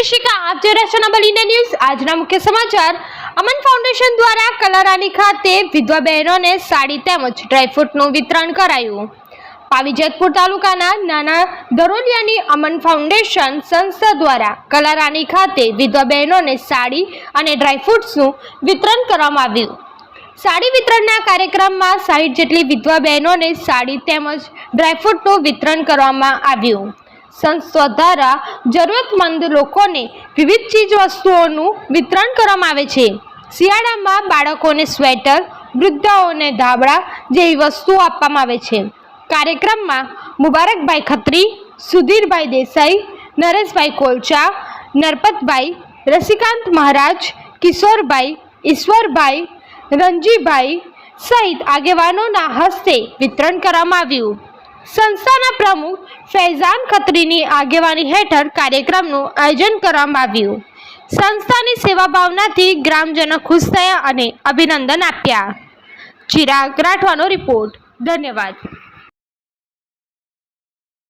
નિર્દેશિકા આપ જોઈ રહ્યા છો નવલ ઇન્ડિયા ન્યૂઝ। આજના મુખ્ય સમાચાર। અમન ફાઉન્ડેશન દ્વારા કલારાની ખાતે વિધવા બહેનોને સાડી તેમજ ડ્રાયફ્રૂટનું વિતરણ કરાયું। પાવી જેતપુર તાલુકાના નાના દરોલિયાની અમન ફાઉન્ડેશન સંસ્થા દ્વારા કલારાની ખાતે વિધવા બહેનોને સાડી અને ડ્રાયફ્રૂટ્સનું વિતરણ કરવામાં આવ્યું। સાડી વિતરણના કાર્યક્રમમાં 60 જેટલી વિધવા બહેનોને સાડી તેમજ ડ્રાયફ્રૂટનું વિતરણ કરવામાં આવ્યું। સંસ્થા દ્વારા જરૂરતમંદ લોકોને વિવિધ ચીજ વસ્તુઓનું વિતરણ કરવામાં આવે છે। શિયાળામાં બાળકોને સ્વેટર, વૃદ્ધાઓને ધાબળા જેવી વસ્તુઓ આપવામાં આવે છે। કાર્યક્રમમાં મુબારકભાઈ ખત્રી, સુધીરભાઈ દેસાઈ, નરેશભાઈ કોલચા, નરપતભાઈ, રસિકાંત મહારાજ, કિશોરભાઈ, ઈશ્વરભાઈ, રંજીભાઈ સહિત આગેવાનોના હસ્તે વિતરણ કરવામાં આવ્યું। સંસ્થાના પ્રમુખ ફૈઝાન ખત્રીની આગેવાની હેઠળ કાર્યક્રમનું આયોજન કરવામાં આવ્યું। સંસ્થાની સેવા ભાવનાથી ગ્રામજનો ખુશ થયા અને અભિનંદન આપ્યા। ચિરાગ રાઠવાનો રિપોર્ટ। ધન્યવાદ।